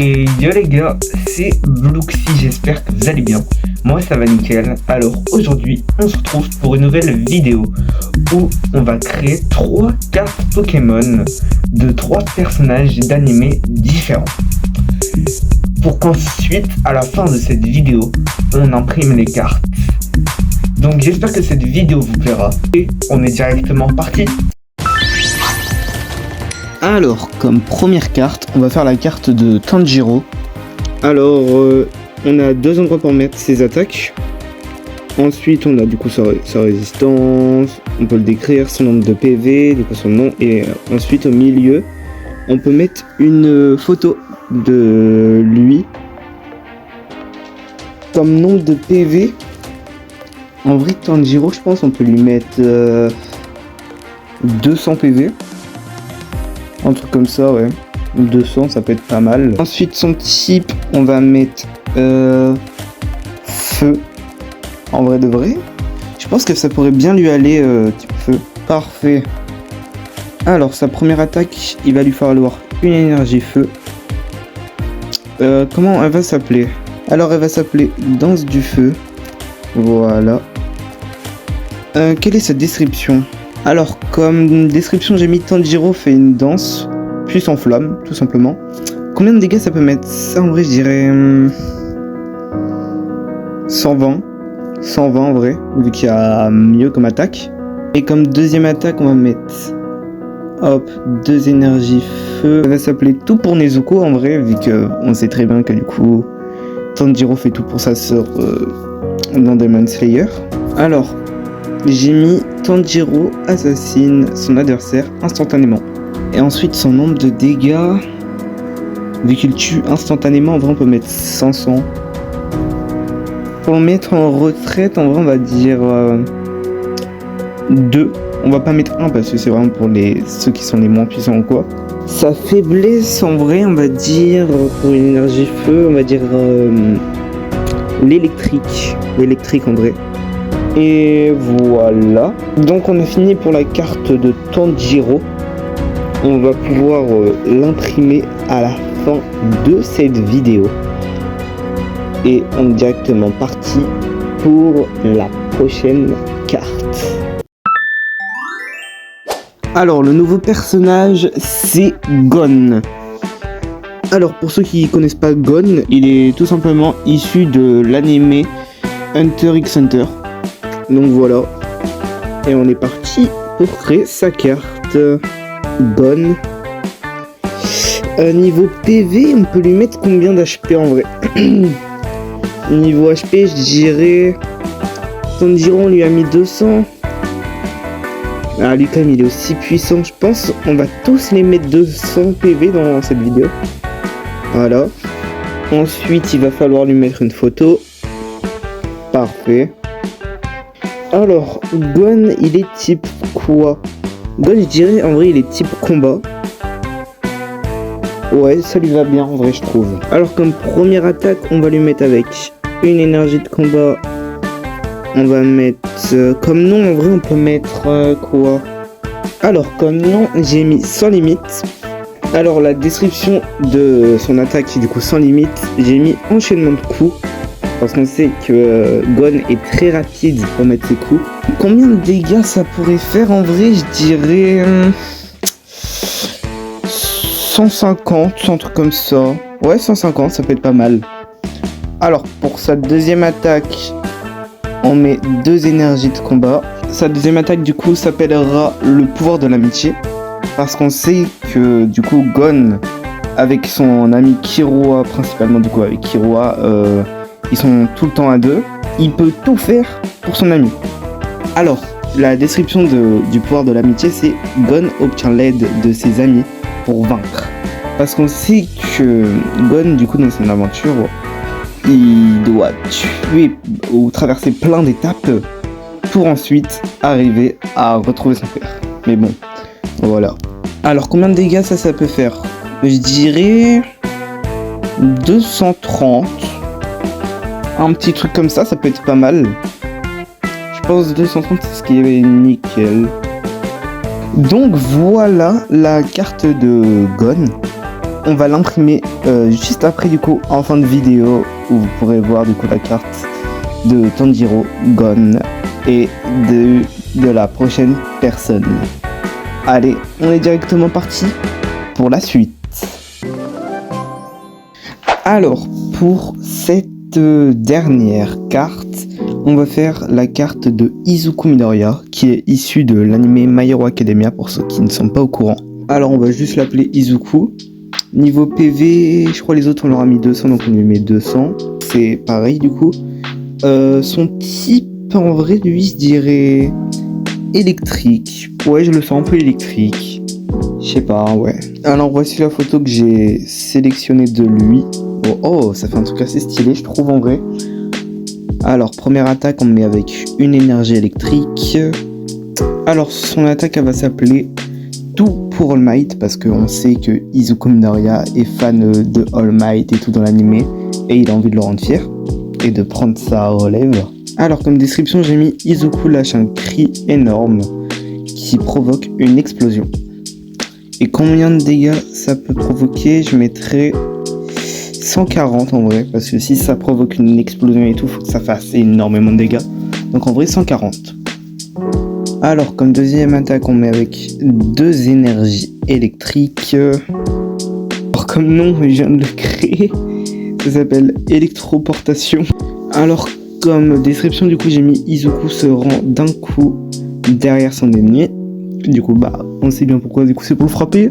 Et yo les gars, c'est Bluxy, j'espère que vous allez bien. Moi ça va nickel. Alors aujourd'hui on se retrouve pour une nouvelle vidéo où on va créer 3 cartes Pokémon de 3 personnages d'animés différents. Pour qu'ensuite à la fin de cette vidéo on imprime les cartes. Donc j'espère que cette vidéo vous plaira et on est directement parti. Alors, comme première carte, on va faire la carte de Tanjiro. Alors, on a 2 endroits pour mettre ses attaques. Ensuite, on a du coup sa résistance. On peut le décrire, son nombre de PV, du coup son nom. Et ensuite, au milieu, on peut mettre une photo de lui. Comme nombre de PV, en vrai, Tanjiro, je pense, on peut lui mettre 200 PV. Un truc comme ça, ouais. 200, ça peut être pas mal. Ensuite, son type, on va mettre feu. En vrai de vrai. Je pense que ça pourrait bien lui aller, type feu. Parfait. Alors, sa première attaque, il va lui falloir une énergie feu. Comment elle va s'appeler? Alors, elle va s'appeler Danse du feu. Voilà. Quelle est sa description? Alors, comme description, j'ai mis Tanjiro fait une danse, puis s'enflamme, tout simplement. Combien de dégâts ça peut mettre? Ça, en vrai, je dirais 120. 120 en vrai, vu qu'il y a mieux comme attaque. Et comme deuxième attaque, on va mettre, hop, 2 énergies feu. Ça va s'appeler Tout pour Nezuko, en vrai, vu qu'on sait très bien que du coup, Tanjiro fait tout pour sa sœur dans Demon Slayer. Alors, j'ai mis Tanjiro assassine son adversaire instantanément. Et ensuite son nombre de dégâts, vu qu'il tue instantanément, en vrai on peut mettre 500. Pour le mettre en retraite, en vrai on va dire 2. On va pas mettre 1 parce que c'est vraiment pour ceux qui sont les moins puissants ou quoi. Sa faiblesse en vrai on va dire, pour une énergie feu, on va dire l'électrique. L'électrique en vrai. Et voilà. Donc on a fini pour la carte de Tanjiro. On va pouvoir l'imprimer à la fin de cette vidéo. Et on est directement parti pour la prochaine carte. Alors le nouveau personnage c'est Gon. Alors pour ceux qui connaissent pas Gon, il est tout simplement issu de l'anime Hunter x Hunter. Donc voilà, et on est parti pour créer sa carte. Bonne. Niveau PV, on peut lui mettre combien d'HP en vrai? Niveau HP, je dirais... Tanjiro, on lui a mis 200. Ah, lui quand même, il est aussi puissant. Je pense on va tous les mettre 200 PV dans cette vidéo. Voilà. Ensuite, il va falloir lui mettre une photo. Parfait. Alors, Gon, il est type quoi? Gon, je dirais, en vrai, il est type combat. Ouais, ça lui va bien, en vrai, je trouve. Alors, comme première attaque, on va lui mettre avec une énergie de combat. On va mettre... comme nom, en vrai, on peut mettre quoi? Alors, comme nom, j'ai mis sans limite. Alors, la description de son attaque, du coup, sans limite, j'ai mis enchaînement de coups. Parce qu'on sait que Gon est très rapide pour mettre ses coups. Combien de dégâts ça pourrait faire? En vrai, je dirais 150, un truc comme ça. Ouais, 150, ça peut être pas mal. Alors, pour sa deuxième attaque, on met 2 énergies de combat. Sa deuxième attaque, du coup, s'appellera le pouvoir de l'amitié. Parce qu'on sait que, du coup, Gon, avec son ami Killua, principalement, du coup, avec Killua, ils sont tout le temps à 2. Il peut tout faire pour son ami. Alors, la description du pouvoir de l'amitié, c'est Gon obtient l'aide de ses amis pour vaincre. Parce qu'on sait que Gon, du coup, dans son aventure, il doit tuer ou traverser plein d'étapes pour ensuite arriver à retrouver son père. Mais bon, voilà. Alors, combien de dégâts ça peut faire? Je dirais 230. Un petit truc comme ça peut être pas mal. Je pense 230 c'est ce qui est nickel. Donc voilà la carte de Gon. on va l'imprimer juste après du coup en fin de vidéo où vous pourrez voir du coup la carte de Tanjiro, Gon et de la prochaine personne. Allez, on est directement parti pour la suite. Alors, pour cette dernière carte, on va faire la carte de Izuku Midoriya, qui est issue de l'anime My Hero Academia pour ceux qui ne sont pas au courant. Alors, on va juste l'appeler Izuku. Niveau PV, je crois les autres on leur a mis 200, donc on lui met 200. C'est pareil du coup. Son type, en vrai, lui, je dirais électrique. Ouais, je le sens un peu électrique. Je sais pas, ouais. Alors, voici la photo que j'ai sélectionnée de lui. Oh, ça fait un truc assez stylé, je trouve, en vrai. Alors, première attaque, on met avec une énergie électrique. Alors, son attaque, elle va s'appeler Tout pour All Might, parce qu'on sait que Izuku Midoriya est fan de All Might et tout dans l'anime, et il a envie de le rendre fier, et de prendre sa relève. Alors, comme description, j'ai mis Izuku lâche un cri énorme, qui provoque une explosion. Et combien de dégâts ça peut provoquer? Je mettrais 140 en vrai, parce que si ça provoque une explosion et tout, faut que ça fasse énormément de dégâts. Donc en vrai 140. Alors comme deuxième attaque, on met avec 2 énergies électriques. Alors comme nom, je viens de le créer, ça s'appelle électroportation. Alors comme description, du coup j'ai mis Izuku se rend d'un coup derrière son ennemi. Du coup bah on sait bien pourquoi, du coup c'est pour le frapper.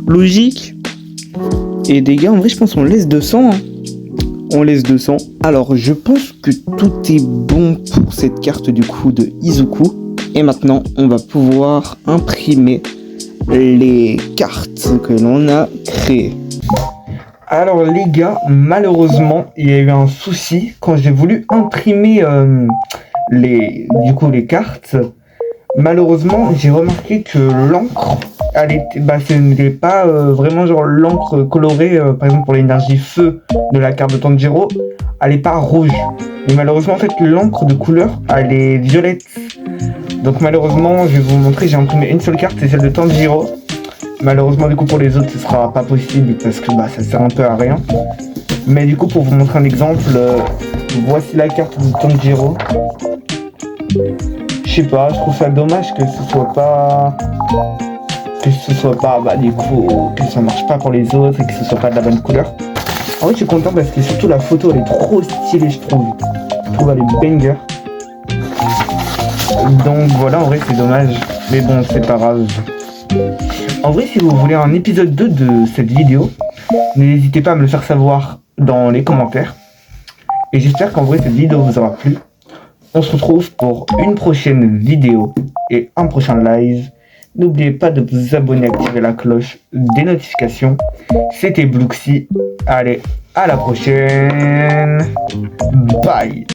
Logique. Et dégâts, en vrai, je pense qu'on laisse 200. Hein. On laisse 200. Alors, je pense que tout est bon pour cette carte du coup de Izuku. Et maintenant, on va pouvoir imprimer les cartes que l'on a créées. Alors les gars, malheureusement, il y a eu un souci quand j'ai voulu imprimer les cartes. Malheureusement, j'ai remarqué que l'encre, ce n'était pas vraiment genre l'encre colorée, par exemple pour l'énergie feu de la carte de Tanjiro, elle est pas rouge. Mais malheureusement, en fait, l'encre de couleur, elle est violette. Donc malheureusement, je vais vous montrer, j'ai imprimé une seule carte, c'est celle de Tanjiro. Malheureusement, du coup, pour les autres, ce sera pas possible parce que ça sert un peu à rien. Mais du coup, pour vous montrer un exemple, voici la carte de Tanjiro. Je sais pas, je trouve ça dommage que ce soit pas du coup que ça marche pas pour les autres et que ce soit pas de la bonne couleur. En vrai je suis content parce que surtout la photo elle est trop stylée, je trouve elle est banger. Donc voilà, en vrai c'est dommage, mais bon c'est pas grave. En vrai si vous voulez un épisode 2 de cette vidéo, n'hésitez pas à me le faire savoir dans les commentaires. Et j'espère qu'en vrai cette vidéo vous aura plu. On se retrouve pour une prochaine vidéo et un prochain live. N'oubliez pas de vous abonner et activer la cloche des notifications. C'était Bluxy. Allez, à la prochaine. Bye.